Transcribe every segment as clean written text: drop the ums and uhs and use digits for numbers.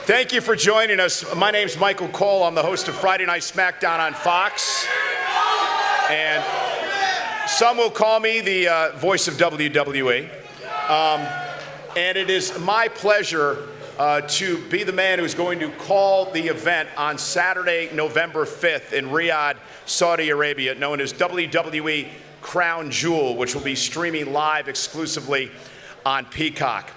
Thank you for joining us. My name's Michael Cole. I'm the host of Friday Night SmackDown on Fox. And some will call me the voice of WWE. And it is my pleasure to be the man who's going to call the event on Saturday, November 5th in Riyadh, Saudi Arabia, known as WWE Crown Jewel, which will be streaming live exclusively on Peacock.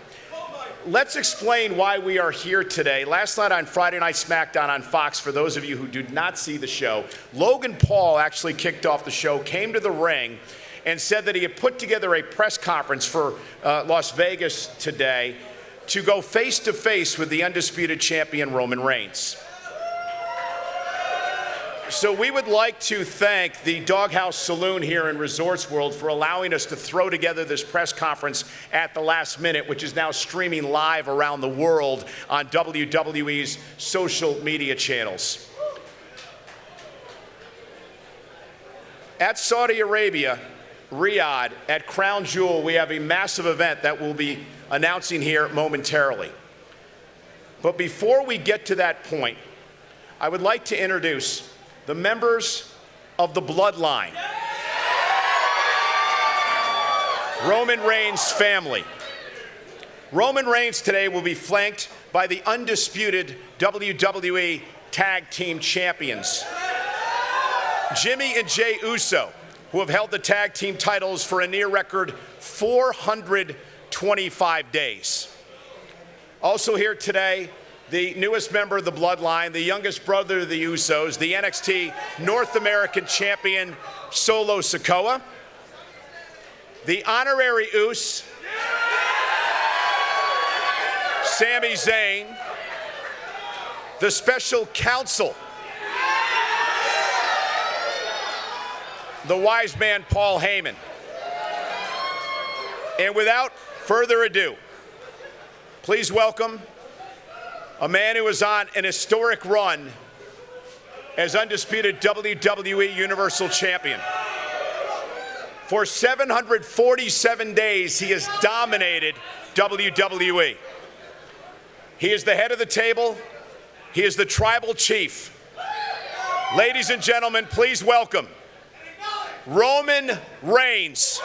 Let's explain why we are here today. Last night on Friday Night SmackDown on Fox, for those of you who did not see the show, Logan Paul actually kicked off the show, came to the ring, and said that he had put together a press conference for Las Vegas today to go face-to-face with the undisputed champion, Roman Reigns. So we would like to thank the Doghouse Saloon here in Resorts World for allowing us to throw together this press conference at the last minute, which is now streaming live around the world on WWE's social media channels. At Saudi Arabia, Riyadh, at Crown Jewel, we have a massive event that we'll be announcing here momentarily. But before we get to that point, I would like to introduce the members of the bloodline, Roman Reigns' family. Roman Reigns today will be flanked by the undisputed WWE Tag Team Champions, Jimmy and Jey Uso, who have held the tag team titles for a near record 425 days. Also here today, the newest member of the bloodline, the youngest brother of the Usos, the NXT North American champion, Solo Sikoa, the honorary Us, Sami Zayn, the special counsel, the wise man Paul Heyman. And without further ado, please welcome a man who is on an historic run as undisputed WWE Universal Champion. For 747 days, he has dominated WWE. He is the head of the table. He is the tribal chief. Ladies and gentlemen, please welcome Roman Reigns.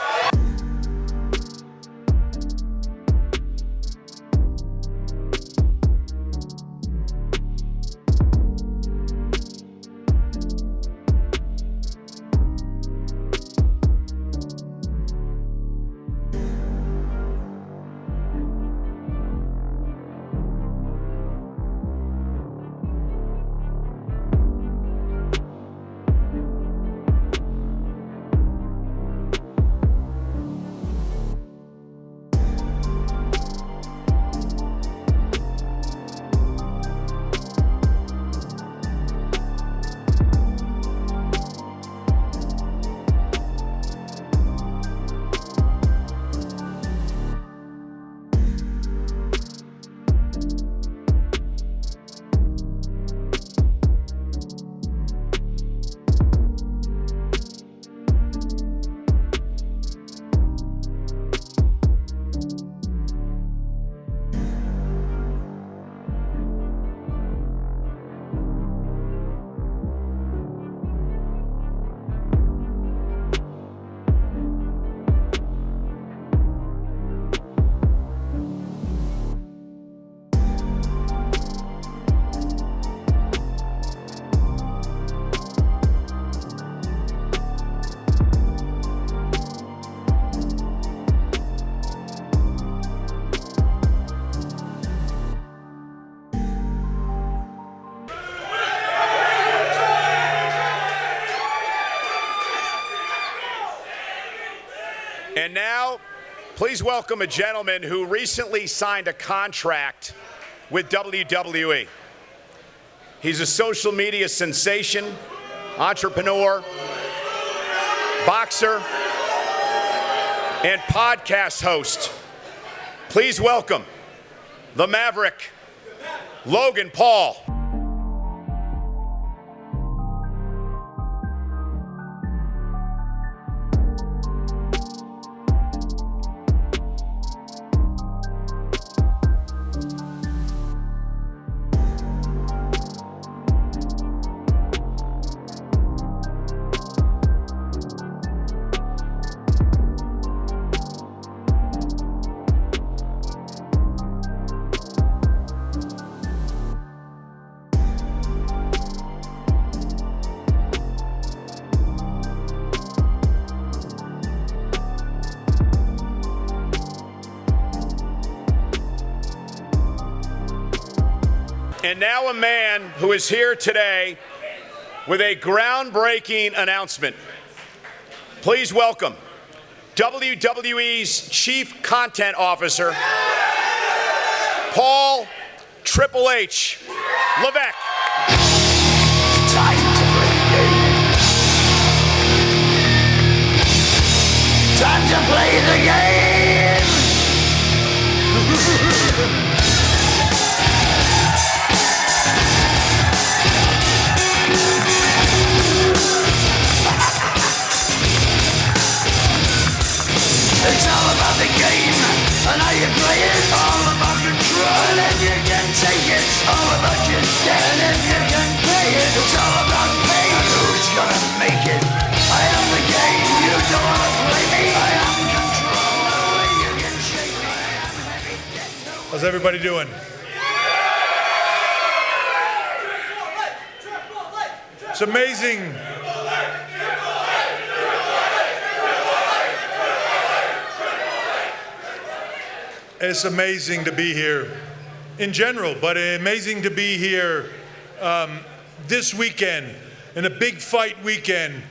And now, please welcome a gentleman who recently signed a contract with WWE. He's a social media sensation, entrepreneur, boxer, and podcast host. Please welcome the Maverick, Logan Paul. And now a man who is here today with a groundbreaking announcement. Please welcome WWE's Chief Content Officer, Paul Triple H Levesque. Time to play the game. Time to play the game. It's all about the game and how you play it. All about control, and if you can take it, all about your debt, and if you can pay it, it's all about pay. And who's gonna make it? I am the game. You don't wanna play me. I am control. No way you can shake me. I am heavy debt. How's everybody doing? It's amazing. It's amazing to be here in general, but amazing to be here this weekend, in a big fight weekend,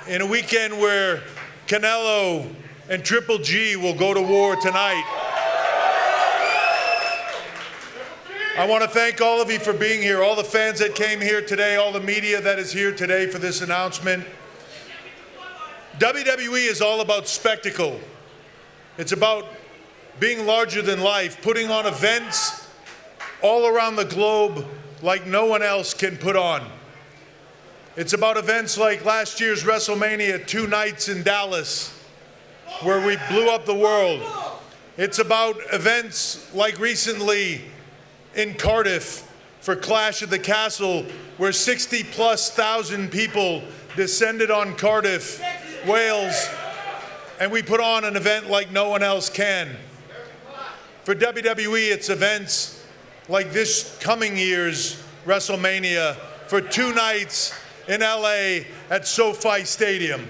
in a weekend where Canelo and Triple G will go to war tonight. I want to thank all of you for being here, all the fans that came here today, all the media that is here today for this announcement. WWE is all about spectacle. It's about being larger than life, putting on events all around the globe like no one else can put on. It's about events like last year's WrestleMania, 2 nights in Dallas, where we blew up the world. It's about events like recently in Cardiff for Clash at the Castle, where 60,000+ people descended on Cardiff, Wales, and we put on an event like no one else can. For WWE, it's events like this coming year's WrestleMania for 2 nights in LA at SoFi Stadium.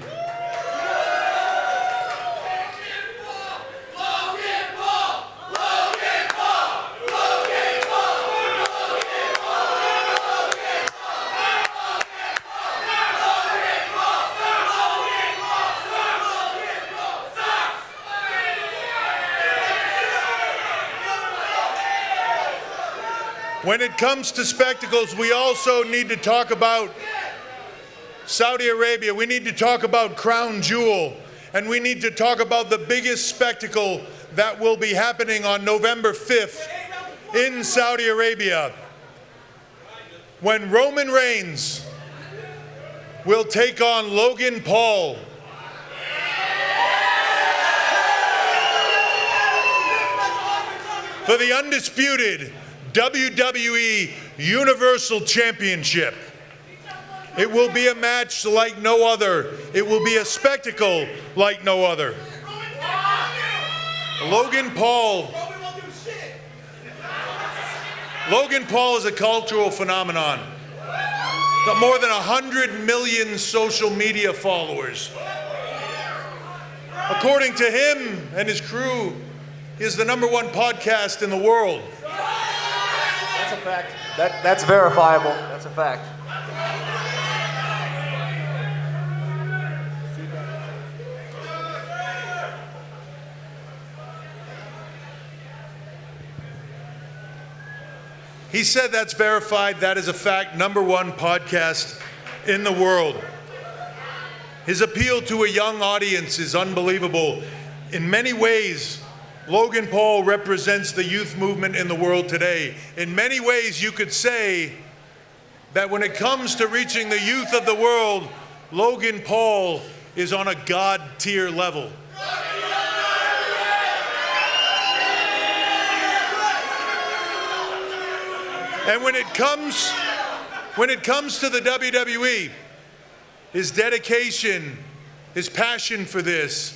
When it comes to spectacles, we also need to talk about Saudi Arabia. We need to talk about Crown Jewel. And we need to talk about the biggest spectacle that will be happening on November 5th in Saudi Arabia, when Roman Reigns will take on Logan Paul. For the undisputed WWE Universal Championship. It will be a match like no other. It will be a spectacle like no other. Logan Paul is a cultural phenomenon. Got more than 100 million social media followers. According to him and his crew, he is the #1 podcast in the world. That's a fact. That's verifiable. That's a fact. He said that's verified. That is a fact. #1 podcast in the world. His appeal to a young audience is unbelievable. In many ways, Logan Paul represents the youth movement in the world today. In many ways, you could say that when it comes to reaching the youth of the world, Logan Paul is on a God tier level. And when it comes to the WWE, his dedication, his passion for this,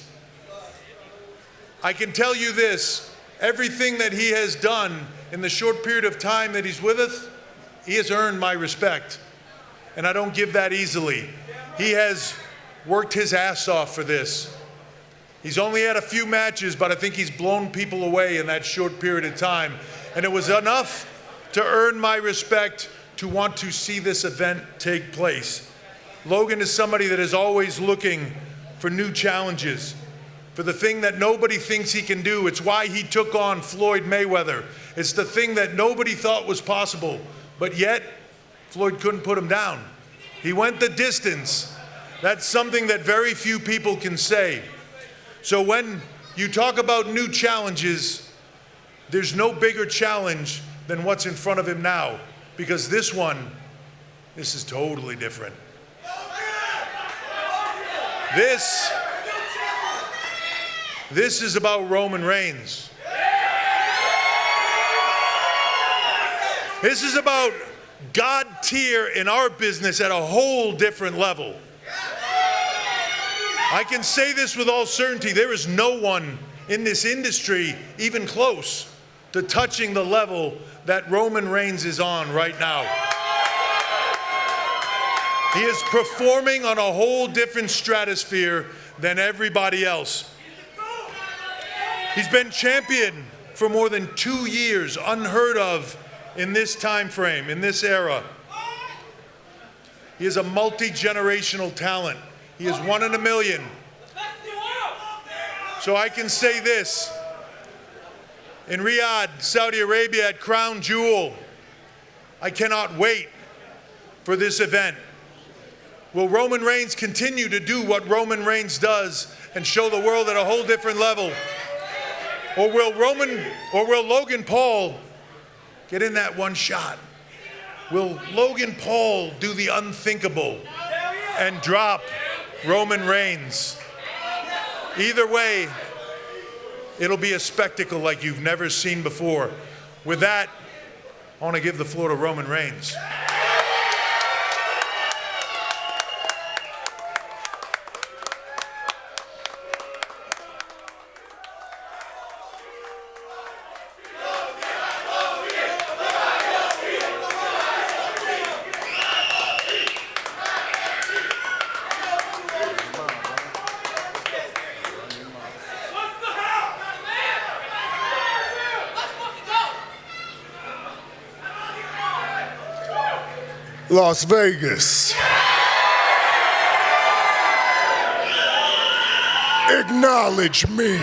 I can tell you this, everything that he has done in the short period of time that he's with us, he has earned my respect. And I don't give that easily. He has worked his ass off for this. He's only had a few matches, but I think he's blown people away in that short period of time. And it was enough to earn my respect, to want to see this event take place. Logan is somebody that is always looking for new challenges, for the thing that nobody thinks he can do. It's why he took on Floyd Mayweather. It's the thing that nobody thought was possible, but yet Floyd couldn't put him down. He went the distance. That's something that very few people can say. So when you talk about new challenges, there's no bigger challenge than what's in front of him now, because this is totally different. This is about Roman Reigns. This is about God tier in our business at a whole different level. I can say this with all certainty. There is no one in this industry even close to touching the level that Roman Reigns is on right now. He is performing on a whole different stratosphere than everybody else. He's been champion for more than 2 years, unheard of in this time frame, in this era. He is a multi-generational talent. He is 1 in a million. So I can say this, in Riyadh, Saudi Arabia at Crown Jewel, I cannot wait for this event. Will Roman Reigns continue to do what Roman Reigns does and show the world at a whole different level? Or will Logan Paul get in that one shot? Will Logan Paul do the unthinkable and drop Roman Reigns? Either way, it'll be a spectacle like you've never seen before. With that, I want to give the floor to Roman Reigns. Las Vegas. Acknowledge me.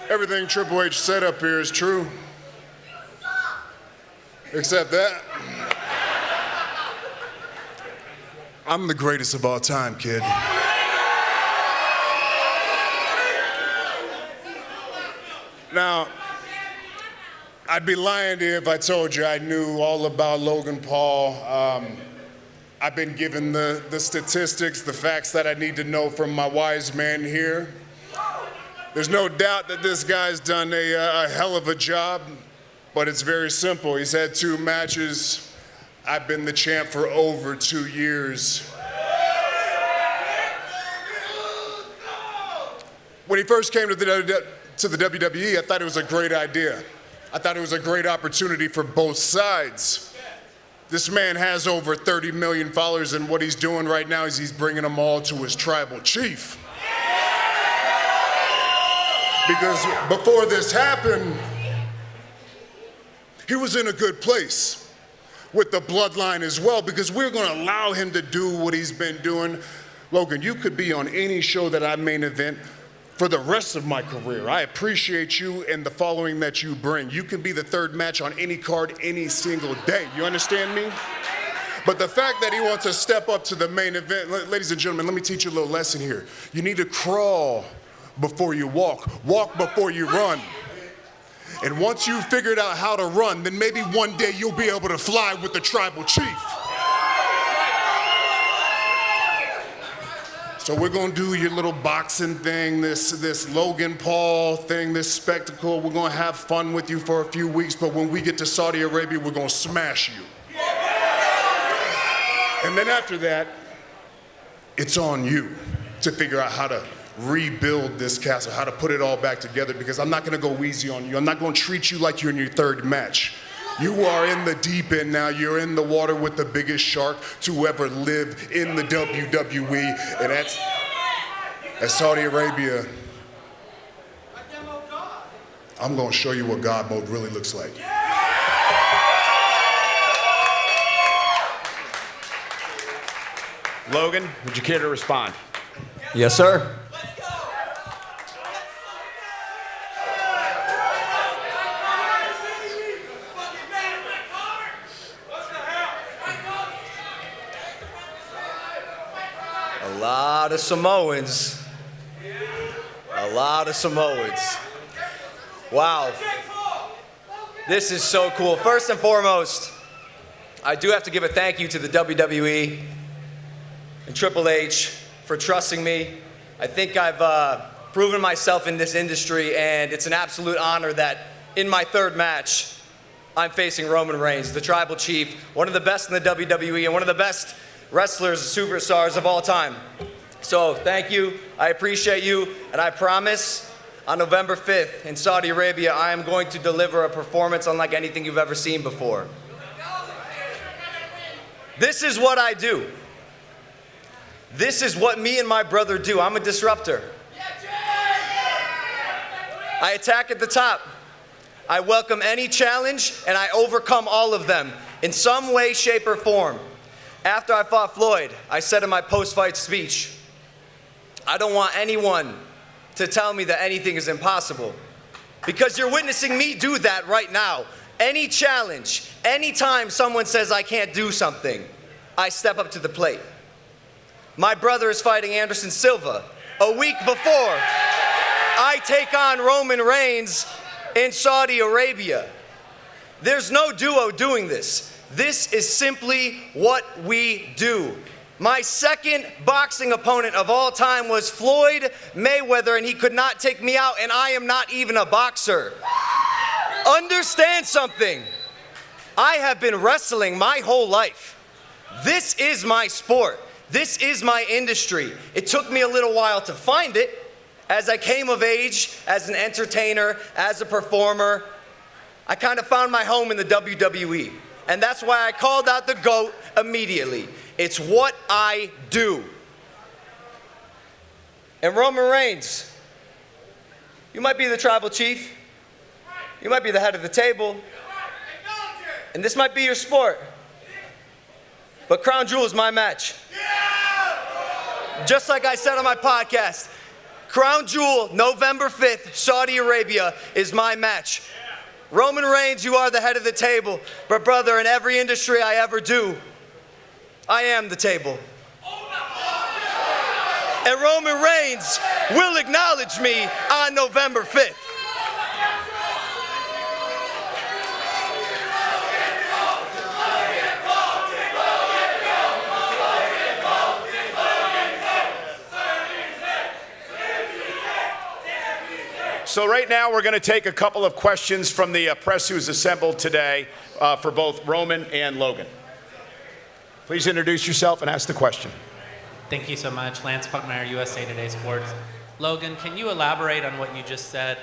Everything Triple H said up here is true. Except that. I'm the greatest of all time, kid. Now, I'd be lying to you if I told you I knew all about Logan Paul. I've been given the statistics, the facts that I need to know from my wise man here. There's no doubt that this guy's done a hell of a job, but it's very simple. He's had 2 matches. I've been the champ for over 2 years. When he first came to the WWE, I thought it was a great idea. I thought it was a great opportunity for both sides. This man has over 30 million followers, and what he's doing right now is he's bringing them all to his tribal chief. Because before this happened, he was in a good place with the bloodline as well, because we're going to allow him to do what he's been doing. Logan, you could be on any show that I main event for the rest of my career. I appreciate you and the following that you bring. You can be the 3rd match on any card any single day. You understand me? But the fact that he wants to step up to the main event, ladies and gentlemen, let me teach you a little lesson here. You need to crawl before you walk before you run. And once you've figured out how to run, then maybe one day you'll be able to fly with the tribal chief. So we're gonna do your little boxing thing, this Logan Paul thing, this spectacle. We're gonna have fun with you for a few weeks, but when we get to Saudi Arabia, we're gonna smash you. And then after that, it's on you to figure out how to rebuild this castle, how to put it all back together, because I'm not gonna go easy on you. I'm not gonna treat you like you're in your 3rd match. You are in the deep end now. You're in the water with the biggest shark to ever live in the WWE, and that's Saudi Arabia. I'm going to show you what God mode really looks like. Logan, would you care to respond? Yes, sir. A lot of Samoans. A lot of Samoans. Wow. This is so cool. First and foremost, I do have to give a thank you to the WWE and Triple H for trusting me. I think I've proven myself in this industry, and it's an absolute honor that in my third match, I'm facing Roman Reigns, the Tribal Chief, one of the best in the WWE and one of the best wrestlers, superstars of all time. So thank you, I appreciate you, and I promise on November 5th in Saudi Arabia, I am going to deliver a performance unlike anything you've ever seen before. This is what I do. This is what me and my brother do. I'm a disruptor. I attack at the top. I welcome any challenge, and I overcome all of them in some way, shape, or form. After I fought Floyd, I said in my post-fight speech, I don't want anyone to tell me that anything is impossible, because you're witnessing me do that right now. Any challenge, anytime someone says I can't do something, I step up to the plate. My brother is fighting Anderson Silva. A week before, I take on Roman Reigns in Saudi Arabia. There's no duo doing this. This is simply what we do. My second boxing opponent of all time was Floyd Mayweather, and he could not take me out, and I am not even a boxer. Understand something. I have been wrestling my whole life. This is my sport. This is my industry. It took me a little while to find it. As I came of age, as an entertainer, as a performer, I kind of found my home in the WWE. And that's why I called out the GOAT immediately. It's what I do. And Roman Reigns, you might be the tribal chief. You might be the head of the table. And this might be your sport. But Crown Jewel is my match. Just like I said on my podcast, Crown Jewel, November 5th, Saudi Arabia, is my match. Roman Reigns, you are the head of the table. But brother, in every industry I ever do, I am the table. And Roman Reigns will acknowledge me on November 5th. So right now we're going to take a couple of questions from the press who's assembled today for both Roman and Logan. Please introduce yourself and ask the question. Thank you so much. Lance Puckmeyer, USA Today Sports. Logan, can you elaborate on what you just said?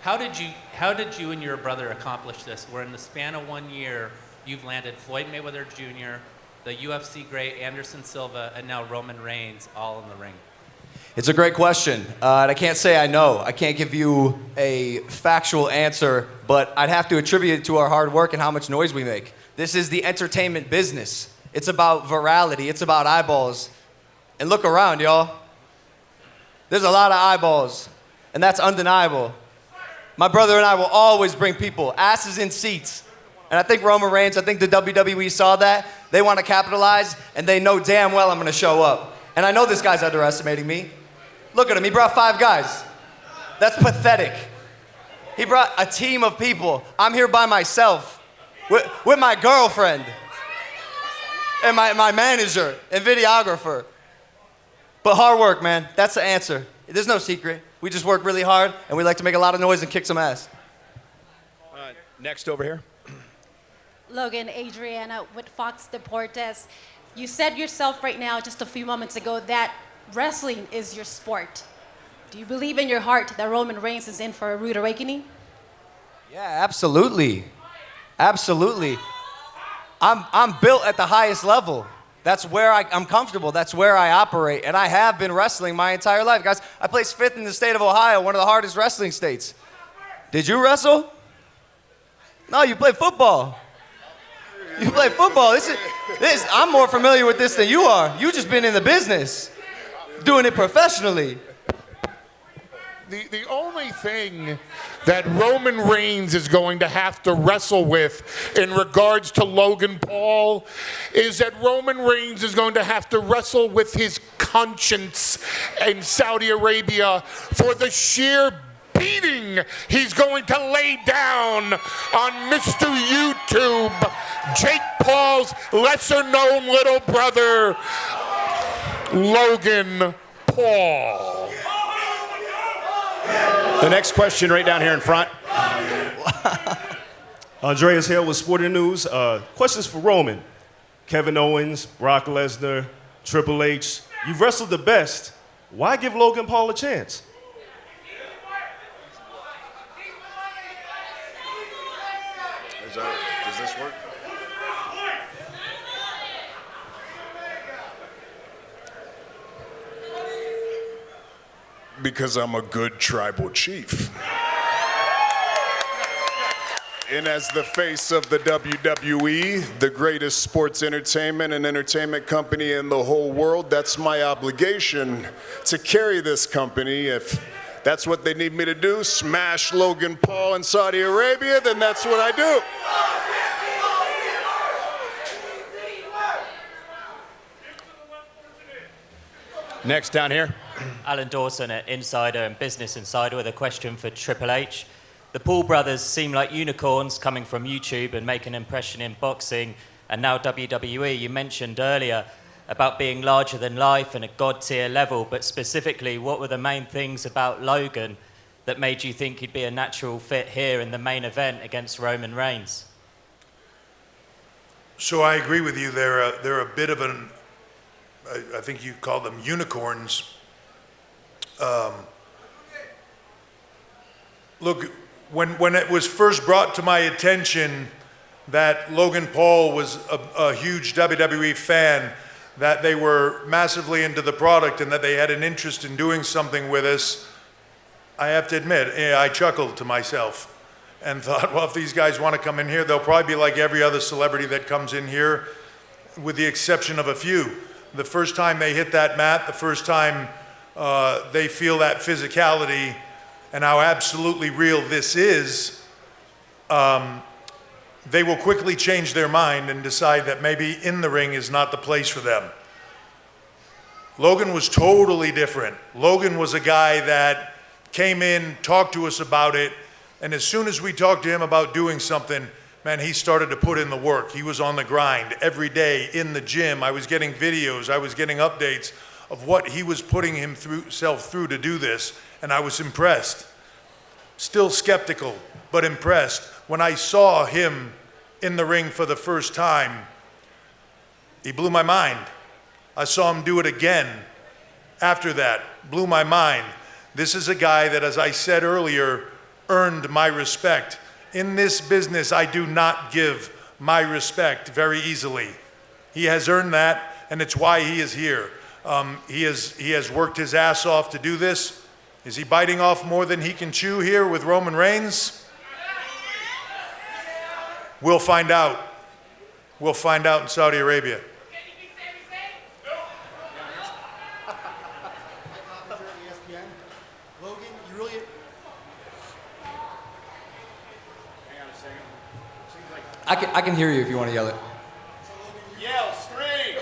How did you and your brother accomplish this, where in the span of 1 year, you've landed Floyd Mayweather Jr., the UFC great Anderson Silva, and now Roman Reigns all in the ring? It's a great question, and I can't say I know. I can't give you a factual answer, but I'd have to attribute it to our hard work and how much noise we make. This is the entertainment business. It's about virality. It's about eyeballs. And look around, y'all. There's a lot of eyeballs, and that's undeniable. My brother and I will always bring people, asses in seats. And I think Roman Reigns, I think the WWE saw that. They want to capitalize, and they know damn well I'm going to show up. And I know this guy's underestimating me. Look at him, he brought 5 guys. That's pathetic. He brought a team of people. I'm here by myself with my girlfriend and my manager and videographer. But hard work, man, that's the answer. There's no secret. We just work really hard, and we like to make a lot of noise and kick some ass. Next over here. Logan, Adriana with Fox Deportes. You said yourself right now, just a few moments ago, that wrestling is your sport. Do you believe in your heart that Roman Reigns is in for a rude awakening? Yeah, absolutely. Absolutely. I'm built at the highest level. That's where I'm comfortable. That's where I operate. And I have been wrestling my entire life. Guys, I placed 5th in the state of Ohio, one of the hardest wrestling states. Did you wrestle? No, you play football. You play football. I'm more familiar with this than you are. You just been in the business, doing it professionally. The only thing that Roman Reigns is going to have to wrestle with in regards to Logan Paul is that Roman Reigns is going to have to wrestle with his conscience in Saudi Arabia for the sheer beating he's going to lay down on Mr. YouTube, Jake Paul's lesser-known little brother, Logan Paul. The next question right down here in front. Andreas Hale with Sporting News. Questions for Roman. Kevin Owens, Brock Lesnar, Triple H. You've wrestled the best. Why give Logan Paul a chance? Does this work? Because I'm a good tribal chief. And as the face of the WWE, the greatest sports entertainment and entertainment company in the whole world, that's my obligation to carry this company. If that's what they need me to do, smash Logan Paul in Saudi Arabia, then that's what I do. Next down here. Alan Dawson at Insider and Business Insider with a question for Triple H. The Paul brothers seem like unicorns coming from YouTube and make an impression in boxing and now WWE. You mentioned earlier about being larger than life and a god-tier level, but specifically, what were the main things about Logan that made you think he'd be a natural fit here in the main event against Roman Reigns? So I agree with you. They're a bit of an, I think you call them unicorns. Look, when it was first brought to my attention that Logan Paul was a huge WWE fan, that they were massively into the product and that they had an interest in doing something with us, I have to admit, I chuckled to myself and thought, well, if these guys want to come in here, they'll probably be like every other celebrity that comes in here, with the exception of a few. The first time they hit that mat, the first time they feel that physicality and how absolutely real this is, they will quickly change their mind and decide that maybe in the ring is not the place for them. Logan was totally different. Logan was a guy that came in, talked to us about it, and as soon as we talked to him about doing something, man, he started to put in the work. He was on the grind every day in the gym. I was getting videos, I was getting updates of what he was putting himself through to do this, and I was impressed. Still skeptical, but impressed. When I saw him in the ring for the first time, he blew my mind. I saw him do it again after that, blew my mind. This is a guy that, as I said earlier, earned my respect. In this business, I do not give my respect very easily. He has earned that, and it's why he is here. He has worked his ass off to do this. Is he biting off more than he can chew here with Roman Reigns? We'll find out. We'll find out in Saudi Arabia. Logan, you really... I can hear you if you want to yell it. Yell, scream!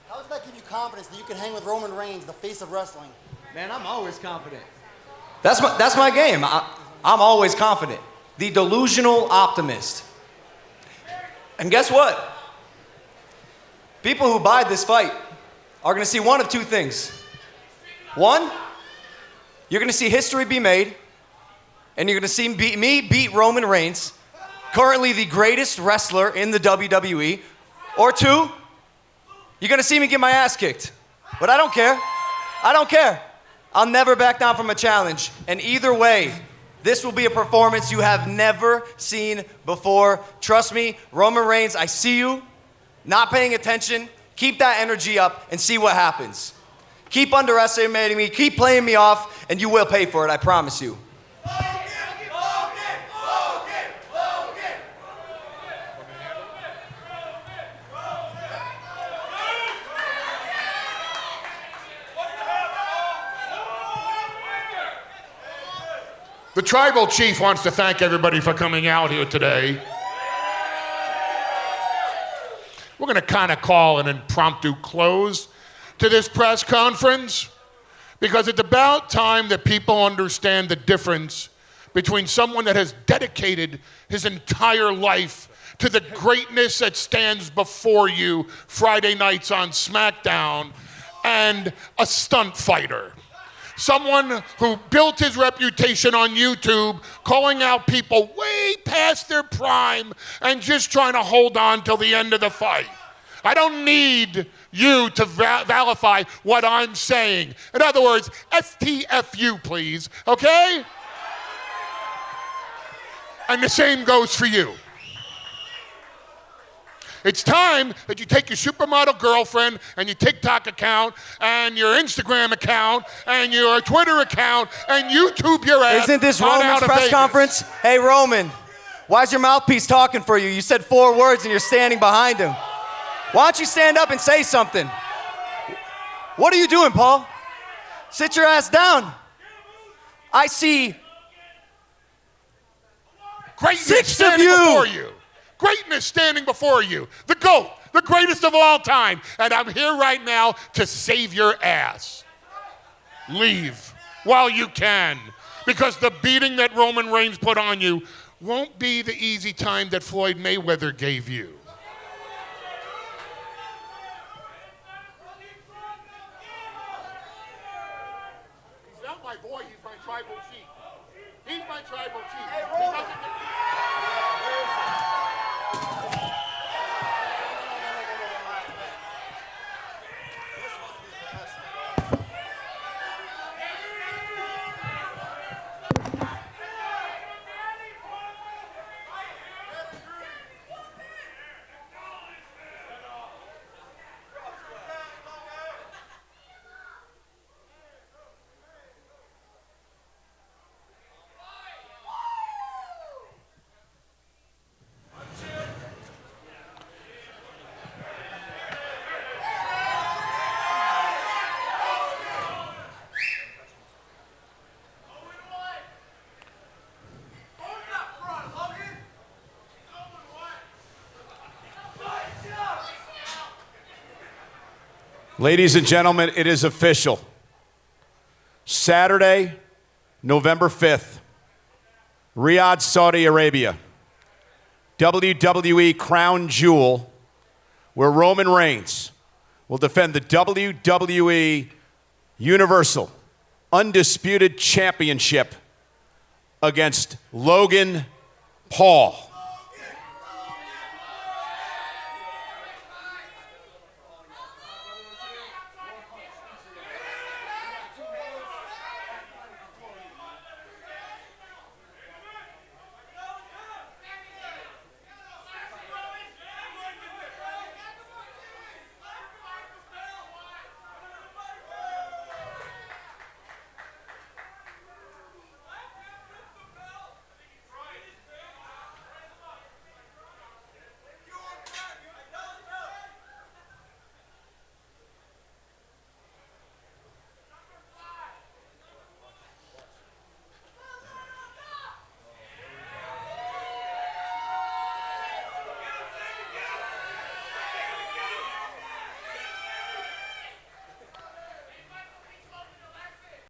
How does that give you confidence that you can hang with Roman Reigns, the face of wrestling? Man, I'm always confident. That's my game. I'm always confident. The delusional optimist. And guess what? People who buy this fight are going to see one of two things. One, you're going to see history be made, and you're going to see me beat Roman Reigns, currently the greatest wrestler in the WWE. Or two, you're going to see me get my ass kicked. But I don't care. I don't care. I'll never back down from a challenge. And either way, this will be a performance you have never seen before. Trust me, Roman Reigns, I see you not paying attention. Keep that energy up and see what happens. Keep underestimating me, keep playing me off, and you will pay for it, I promise you. The tribal chief wants to thank everybody for coming out here today. We're going to kind of call an impromptu close to this press conference because it's about time that people understand the difference between someone that has dedicated his entire life to the greatness that stands before you Friday nights on SmackDown and a stunt fighter. Someone who built his reputation on YouTube, calling out people way past their prime and just trying to hold on till the end of the fight. I don't need you to vilify what I'm saying. In other words, STFU, please, okay? And the same goes for you. It's time that you take your supermodel girlfriend and your TikTok account and your Instagram account and your Twitter account and YouTube your ass. Isn't this on Roman's out of press Vegas. conference? Hey, Roman, why's your mouthpiece talking for you? You said 4 words and you're standing behind him. Why don't you stand up and say something? What are you doing, Paul? Sit your ass down. I see Greatness 6 of standing you. before you. Greatness standing before you. The GOAT, the greatest of all time. And I'm here right now to save your ass. Leave while you can. Because the beating that Roman Reigns put on you won't be the easy time that Floyd Mayweather gave you. He's not my boy, he's my tribal chief. He's my tribal chief. He doesn't get... Ladies and gentlemen, it is official. Saturday, November 5th, Riyadh, Saudi Arabia. WWE Crown Jewel, where Roman Reigns will defend the WWE Universal Undisputed Championship against Logan Paul.